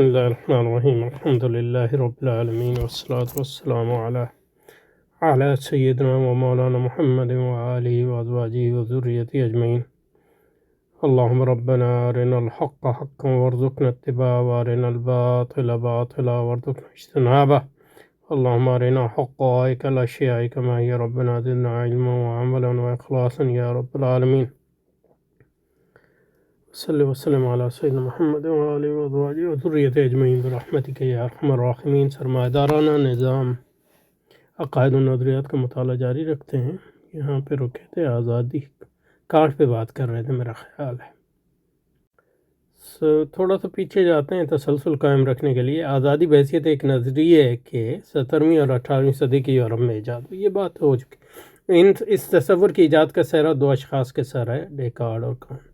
بسم اللہ الرحمن الرحیم الحمد للہ رب العالمین والصلاة والسلام علی سیدنا و مولانا محمد وآلہ وازواجہ وذریتہ اجمعین اللہم ربنا ارنا الحق حقا وارزقنا اتباعہ وارنا الباطل باطلا وارزقنا اجتنابہ اللہم ارنا حقائق الاشیاء کما ہی ربنا زدنا علما وعملا واخلاصا یا رب العالمین صلی وسلم علی سیدنا محمد وآلہ وازواجہ وذریتہ اجمعین برحمتک یا ارحم الراحمین۔ سرمایہ دارانہ نظام عقائد و نظریات کا مطالعہ جاری رکھتے ہیں۔ یہاں پہ رکے تھے آزادی کارڈ پہ بات کر رہے تھے میرا خیال ہے۔ تھوڑا سا پیچھے جاتے ہیں تسلسل قائم رکھنے کے لیے۔ آزادی بحیثیت ایک نظریے کے 17ویں اور 18ویں صدی کی یورپ میں ایجاد ہوئی، یہ بات ہو چکی۔ اس تصور کی ایجاد کا سہرا دو اشخاص کے سر ہے، ڈیکارڈ اور کانٹ۔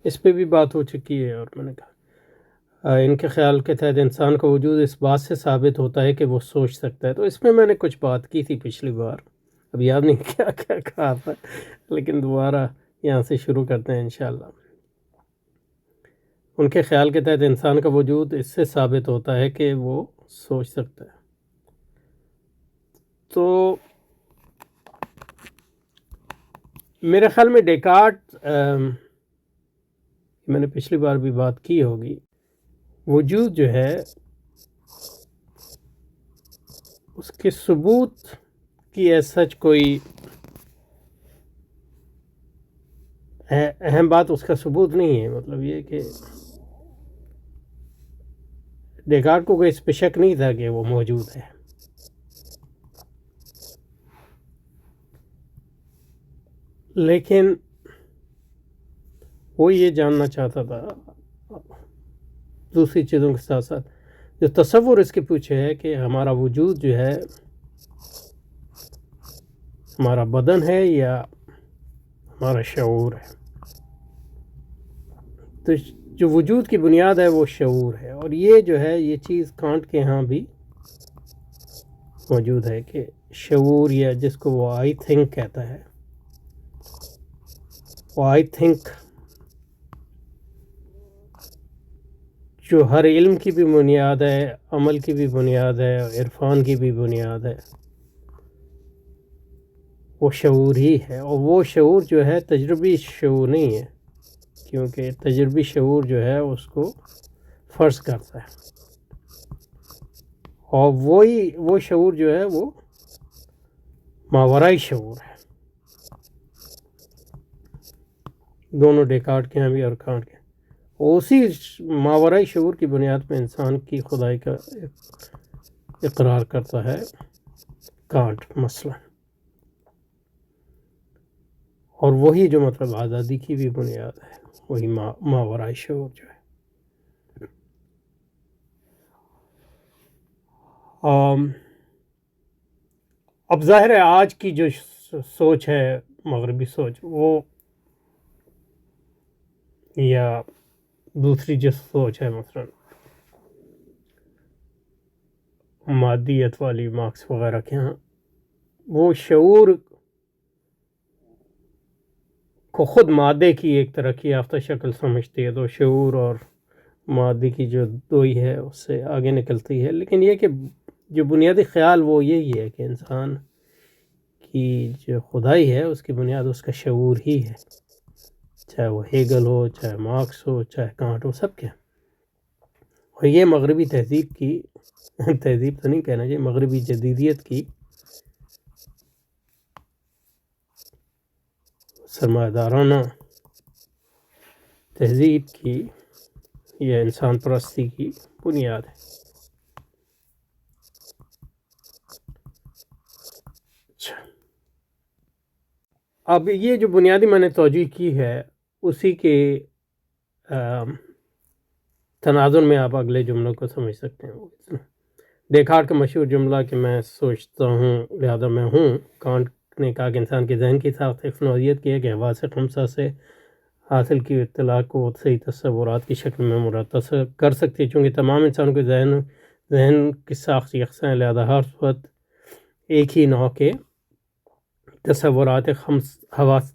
اس پہ بھی بات ہو چکی ہے اور میں نے کہا ان کے خیال کے تحت انسان کا وجود اس بات سے ثابت ہوتا ہے کہ وہ سوچ سکتا ہے۔ تو اس میں نے کچھ بات کی تھی پچھلی بار، اب یاد نہیں کیا کہا تھا، لیکن دوبارہ یہاں سے شروع کرتے ہیں انشاءاللہ۔ ان کے خیال کے تحت انسان کا وجود اس سے ثابت ہوتا ہے کہ وہ سوچ سکتا ہے۔ تو میرے خیال میں ڈیکارٹ، میں نے پچھلی بار بھی بات کی ہوگی، وجود جو ہے اس کے ثبوت کی ایز سچ کوئی اہم بات اس کا ثبوت نہیں ہے۔ مطلب یہ کہ ڈیکارٹ کو کوئی اس پہ شک نہیں تھا کہ وہ موجود ہے، لیکن وہ یہ جاننا چاہتا تھا دوسری چیزوں کے ساتھ ساتھ جو تصور اس کے پیچھے ہے کہ ہمارا وجود جو ہے ہمارا بدن ہے یا ہمارا شعور ہے۔ تو جو وجود کی بنیاد ہے وہ شعور ہے، اور یہ جو ہے یہ چیز کانٹ کے ہاں بھی موجود ہے کہ شعور، یا جس کو وہ آئی تھنک کہتا ہے، وہ آئی تھنک جو ہر علم کی بھی بنیاد ہے، عمل کی بھی بنیاد ہے، عرفان کی بھی بنیاد ہے، وہ شعور ہی ہے۔ اور وہ شعور جو ہے تجربی شعور نہیں ہے، کیونکہ تجربی شعور جو ہے اس کو فرض کرتا ہے، اور وہ شعور جو ہے وہ ماورائی شعور ہے۔ دونوں ڈیکارٹ کے ہاں بھی اور کانٹ کے، اسی ماورائی شعور کی بنیاد پہ انسان کی خدائی کا اقرار کرتا ہے کانٹ مثلا، اور وہی جو مطلب آزادی کی بھی بنیاد ہے، وہی ماورائی شعور جو ہے۔ اب ظاہر ہے آج کی جو سوچ ہے مغربی سوچ، وہ یا دوسری جو سوچ ہے مثلا مادیت والی مارکس وغیرہ کے ہاں، وہ شعور کو خود مادے کی ایک ترقی یافتہ شکل سمجھتی ہے، تو شعور اور مادے کی جو دوئی ہے اس سے آگے نکلتی ہے۔ لیکن یہ کہ جو بنیادی خیال وہ یہی ہے کہ انسان کی جو خدائی ہے اس کی بنیاد اس کا شعور ہی ہے، چاہے وہ ہیگل ہو، چاہے مارکس ہو، چاہے کانٹ ہو، سب کے۔ اور یہ مغربی تہذیب کی تہذیب تو نہیں کہنا چاہیے، مغربی جدیدیت کی سرمایہ دارانہ تہذیب کی یا انسان پرستی کی بنیاد ہے۔ اب یہ جو بنیادی میں نے توجہ کی ہے اسی کے تناظر میں آپ اگلے جملوں کو سمجھ سکتے ہیں۔ ڈیکارٹ کا مشہور جملہ کہ میں سوچتا ہوں لہذا میں ہوں، کانٹ نے کہا کہ انسان کے ذہن کی ساخت ایک نوعیت کی ہے کہ حواس خمسہ سے حاصل کی اطلاع کو صحیح تصورات کی شکل میں مرتب کر سکتی ہے۔ چونکہ تمام انسانوں کے ذہن کی ساخت یکساں ہے، لہذا ہر وقت ایک ہی نوع کے تصورات حواس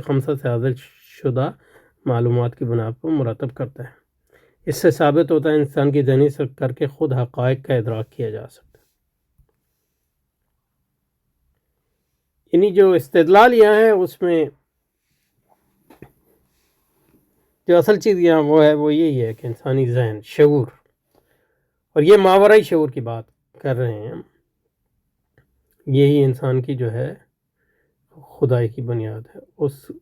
خمسہ سے حاصل شدہ معلومات کی بنا پر مرتب کرتا ہے۔ اس سے ثابت ہوتا ہے انسان کی ذہنی سے کر کے خود حقائق کا ادراک کیا جا سکتا ہے. یعنی جو استدلال یہاں ہے اس میں جو اصل چیز یہاں وہ یہی ہے کہ انسانی ذہن، شعور، اور یہ ماورائی شعور کی بات کر رہے ہیں ہم، یہی انسان کی جو ہے خدائی کی بنیاد ہے.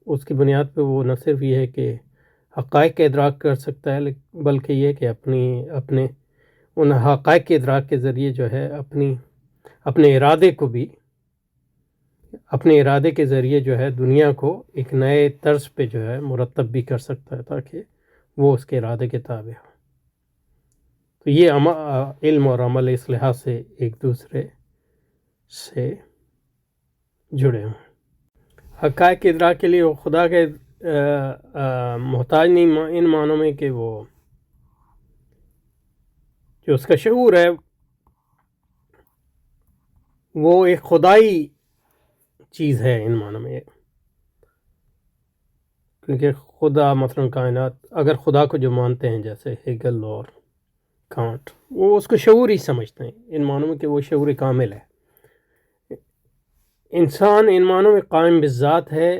اس کی بنیاد پہ وہ نہ صرف یہ ہے کہ حقائق کا ادراک کر سکتا ہے، بلکہ یہ کہ اپنے ان حقائق کے ادراک کے ذریعے جو ہے اپنے ارادے کو بھی، اپنے ارادے کے ذریعے جو ہے دنیا کو ایک نئے طرز پہ جو ہے مرتب بھی کر سکتا ہے تاکہ وہ اس کے ارادے کے تابع ہو. تو یہ علم اور عمل اس لحاظ سے ایک دوسرے سے جڑے ہوں. حقائق کے ادراک کے لیے وہ خدا کے محتاج نہیں، ان معنوں میں کہ وہ جو اس کا شعور ہے وہ ایک خدائی چیز ہے ان معنوں میں، کیونکہ خدا مثلا کائنات، اگر خدا کو جو مانتے ہیں جیسے ہیگل اور کانٹ، وہ اس کو شعور ہی سمجھتے ہیں ان معنوں میں کہ وہ شعور کامل ہے. انسان ان معنوں میں قائم بالذات ہے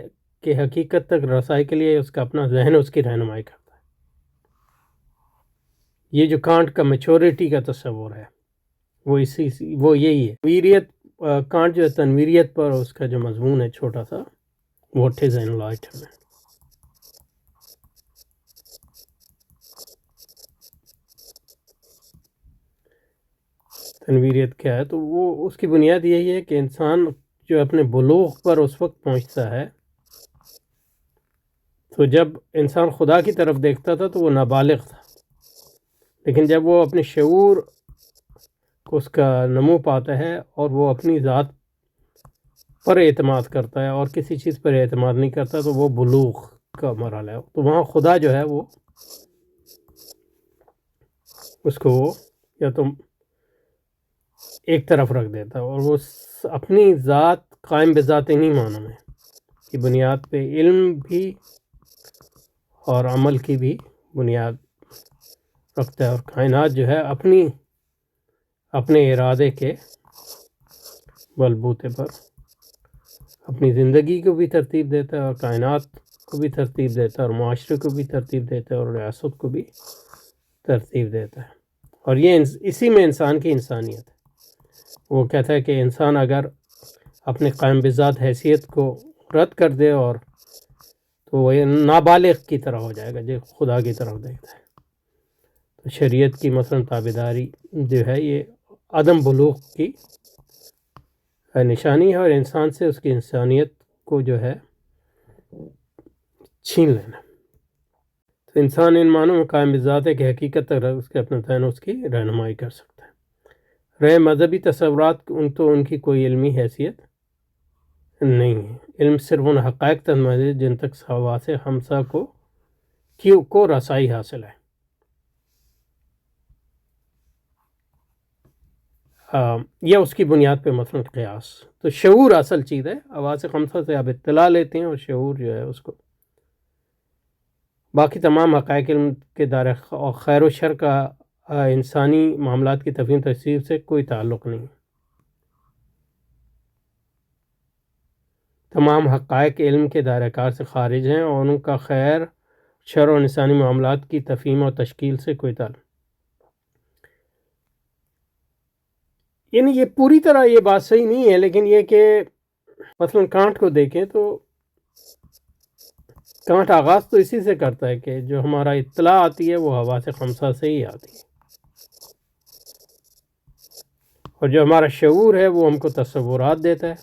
کہ حقیقت تک رسائی کے لیے اس کا اپنا ذہن اس کی رہنمائی کرتا ہے. یہ جو کانٹ کا میچورٹی کا تصور ہے وہ یہی ہے. تنویریت، کانٹ جو ہے تنویریت پر اس کا جو مضمون ہے چھوٹا سا، واٹ از انلائٹمنٹ. تنویریت کیا ہے؟ تو وہ اس کی بنیاد یہی ہے کہ انسان جو اپنے بلوغ پر اس وقت پہنچتا ہے، تو جب انسان خدا کی طرف دیکھتا تھا تو وہ نابالغ تھا، لیکن جب وہ اپنے شعور کو اس کا نمو پاتا ہے اور وہ اپنی ذات پر اعتماد کرتا ہے اور کسی چیز پر اعتماد نہیں کرتا، تو وہ بلوغ کا مرحلہ ہے. تو وہاں خدا جو ہے وہ اس کو یا تو ایک طرف رکھ دیتا ہے، اور وہ اپنی ذات قائم بذات نہیں معنوں میں کی بنیاد پہ علم بھی اور عمل کی بھی بنیاد رکھتا ہے، اور کائنات جو ہے اپنے ارادے کے بلبوتے پر اپنی زندگی کو بھی ترتیب دیتا ہے، اور کائنات کو بھی ترتیب دیتا ہے، اور معاشرے کو بھی ترتیب دیتا ہے، اور ریاست کو بھی ترتیب دیتا ہے. اور یہ اسی میں انسان کی انسانیت ہے. وہ کہتا ہے کہ انسان اگر اپنے قائم بذات حیثیت کو رد کر دے اور تو وہ نابالغ کی طرح ہو جائے گا جو خدا کی طرف دیکھتا ہے. تو شریعت کی مثلا تابعداری جو ہے یہ عدم بلوغ کی نشانی ہے، اور انسان سے اس کی انسانیت کو جو ہے چھین لینا. تو انسان ان معنوں میں قائم بذات ہے کہ حقیقت تک اس کے اپنا ذہن اس کی رہنمائی کر سکتا ہے. رہے مذہبی تصورات ان کی کوئی علمی حیثیت نہیں ہے. علم صرف ان حقائق تک محدود ہے جن تک حواس خمسہ کو رسائی حاصل ہے. یہ اس کی بنیاد پہ مثلا قیاس. تو شعور اصل چیز ہے. حواس خمسہ سے آپ اطلاع لیتے ہیں، اور شعور جو ہے اس کو باقی تمام حقائق علم کے دائرے اور خیر و شر کا انسانی معاملات کی تفہیم تفسیر سے کوئی تعلق نہیں. تمام حقائق علم کے دائرہ کار سے خارج ہیں، اور ان کا خیر، شر اور انسانی معاملات کی تفہیم اور تشکیل سے کوئی تعلق. یعنی یہ پوری طرح یہ بات صحیح نہیں ہے، لیکن یہ کہ مثلا کانٹ کو دیکھیں تو کانٹ آغاز تو اسی سے کرتا ہے کہ جو ہمارا اطلاع آتی ہے وہ حواس خمسہ سے ہی آتی ہے، اور جو ہمارا شعور ہے وہ ہم کو تصورات دیتا ہے،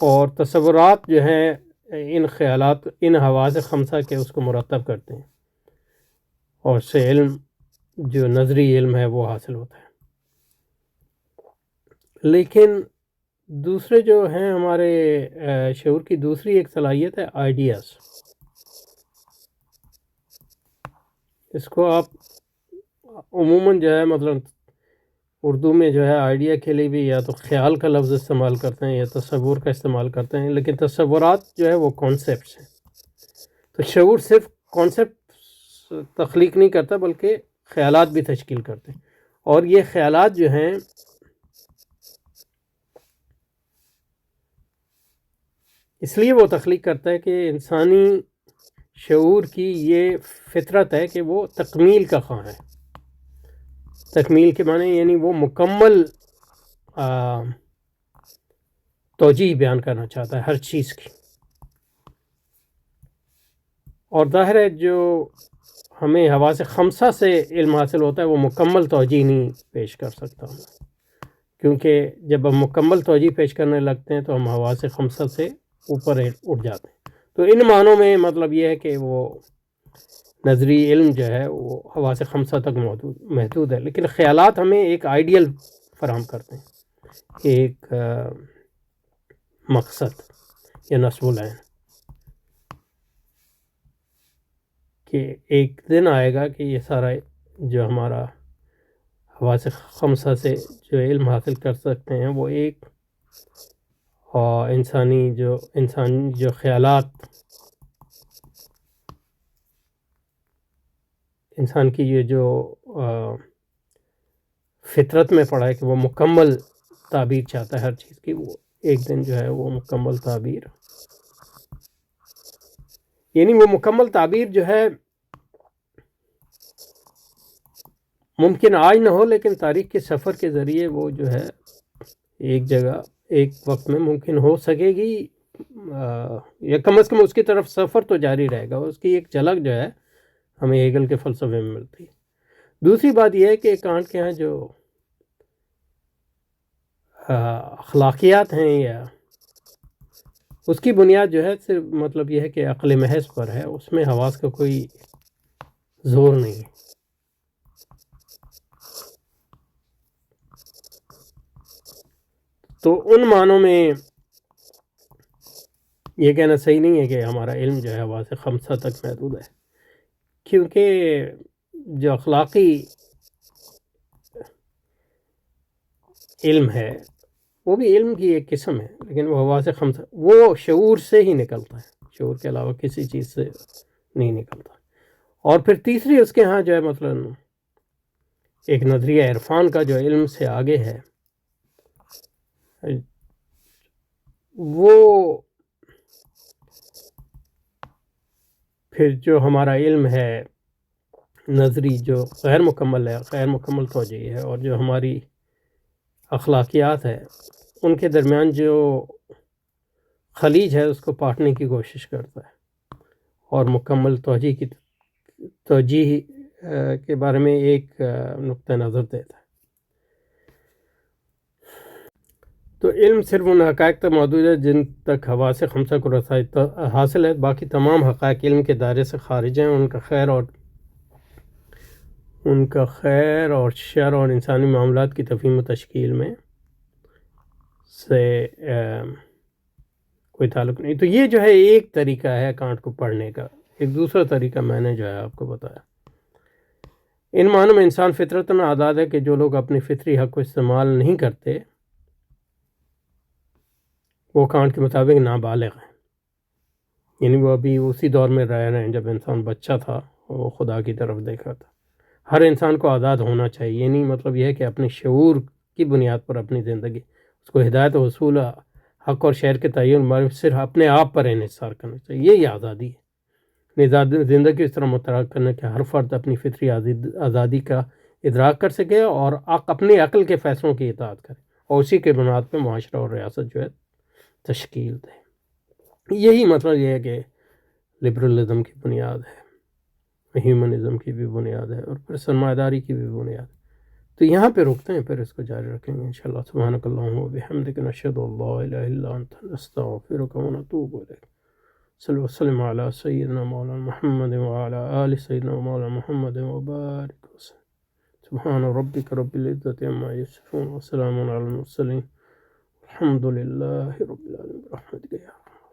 اور تصورات جو ہیں ان خیالات، ان حواس خمسہ کے اس کو مرتب کرتے ہیں، اور اس سے علم جو نظری علم ہے وہ حاصل ہوتا ہے. لیکن دوسرے جو ہیں ہمارے شعور کی دوسری ایک صلاحیت ہے آئیڈیاز. اس کو آپ عموماً جو ہے مطلب اردو میں جو ہے آئیڈیا کے لیے بھی یا تو خیال کا لفظ استعمال کرتے ہیں یا تصور کا استعمال کرتے ہیں، لیکن تصورات جو ہے وہ کانسیپٹس ہیں. تو شعور صرف کانسیپٹ تخلیق نہیں کرتا بلکہ خیالات بھی تشکیل کرتے ہیں، اور یہ خیالات جو ہیں اس لیے وہ تخلیق کرتا ہے کہ انسانی شعور کی یہ فطرت ہے کہ وہ تکمیل کا خواہاں ہے۔ تکمیل کے معنی یعنی وہ مکمل توجیہ بیان کرنا چاہتا ہے ہر چیز کی، اور ظاہر ہے جو ہمیں حواس خمسہ سے علم حاصل ہوتا ہے وہ مکمل توجیہ نہیں پیش کر سکتا، کیونکہ جب ہم مکمل توجیہ پیش کرنے لگتے ہیں تو ہم حواس خمسہ سے اوپر اٹھ جاتے ہیں۔ تو ان معنوں میں مطلب یہ ہے کہ وہ نظری علم جو ہے وہ حواس خمسہ تک محدود ہے، لیکن خیالات ہمیں ایک آئیڈیل فراہم کرتے ہیں، ایک مقصد یا نصب العین، کہ ایک دن آئے گا کہ یہ سارا جو ہمارا حواس خمسہ سے جو علم حاصل کر سکتے ہیں وہ ایک انسانی جو خیالات انسان کی یہ جو فطرت میں پڑا ہے کہ وہ مکمل تعبیر چاہتا ہے ہر چیز کی، وہ ایک دن جو ہے وہ مکمل تعبیر، یعنی وہ مکمل تعبیر جو ہے ممکن آج نہ ہو لیکن تاریخ کے سفر کے ذریعے وہ جو ہے ایک جگہ ایک وقت میں ممکن ہو سکے گی، یا کم از کم اس کی طرف سفر تو جاری رہے گا، اس کی ایک جھلک جو ہے ہمیں ہیگل کے فلسفے میں ملتی ہے۔ دوسری بات یہ ہے کہ کانٹ کے ہاں جو اخلاقیات ہیں یا اس کی بنیاد جو ہے صرف مطلب یہ ہے کہ عقل محض پر ہے، اس میں حواس کا کوئی زور نہیں ہے۔ تو ان معنوں میں یہ کہنا صحیح نہیں ہے کہ ہمارا علم جو ہے حواس خمسہ تک محدود ہے، کیونکہ جو اخلاقی علم ہے وہ بھی علم کی ایک قسم ہے، لیکن وہ حواس خمسہ وہ شعور سے ہی نکلتا ہے، شعور کے علاوہ کسی چیز سے نہیں نکلتا۔ اور پھر تیسری اس کے ہاں جو ہے مثلاً ایک نظریہ عرفان کا جو علم سے آگے ہے، وہ پھر جو ہمارا علم ہے نظری جو غیر مکمل ہے، غیر مکمل توجیہ ہے، اور جو ہماری اخلاقیات ہے ان کے درمیان جو خلیج ہے اس کو پاٹنے کی کوشش کرتا ہے، اور مکمل توجیہ کے بارے میں ایک نقطہ نظر دیتا ہے۔ تو علم صرف ان حقائق تک محدود ہے جن تک حواس خمسہ کو رسائی حاصل ہے، باقی تمام حقائق علم کے دائرے سے خارج ہیں۔ ان کا خیر اور شر اور انسانی معاملات کی تفہیم و تشکیل میں سے کوئی تعلق نہیں۔ تو یہ جو ہے ایک طریقہ ہے کانٹ کو پڑھنے کا، ایک دوسرا طریقہ میں نے جو ہے آپ کو بتایا۔ ان معنوں میں انسان فطرتاً آزاد ہے کہ جو لوگ اپنی فطری حق کو استعمال نہیں کرتے وہ کانٹ کے مطابق نابالغ ہیں، یعنی وہ ابھی اسی دور میں رہ رہے ہیں جب انسان بچہ تھا، وہ خدا کی طرف دیکھا تھا۔ ہر انسان کو آزاد ہونا چاہیے، یعنی مطلب یہ ہے کہ اپنے شعور کی بنیاد پر اپنی زندگی، اس کو ہدایت و حصول حق اور شر کے تعین معرف صرف اپنے آپ پر انحصار کرنا چاہیے، یہی آزادی ہے۔ زندگی اس طرح متحرک کرنا کہ ہر فرد اپنی فطری آزادی کا ادراک کر سکے اور اپنی عقل کے فیصلوں کی اطاعت کرے، اور اسی کے بنیاد پہ معاشرہ اور ریاست جو ہے تشکیل دے۔ یہی مطلب یہ ہے کہ لبرلزم کی بنیاد ہے، ہیومنزم کی بھی بنیاد ہے، اور پھر سرمایہ داری کی بھی بنیاد ہے۔ تو یہاں پہ رکتے ہیں، پھر اس کو جاری رکھیں گے انشاءاللہ۔ سبحانک اللہم و بحمدک، نشہد ان لا الہ الا انت، نستغفرک و نتوب الیک۔ صلی وسلم علی سیدنا مولانا محمد وعلی آل سیدنا مولانا محمد وبارک وسلم۔ سبحان ربک رب العزت عما یصفون وسلام علی المرسلین، الحمد للہ رب العالمین، برحمتک یا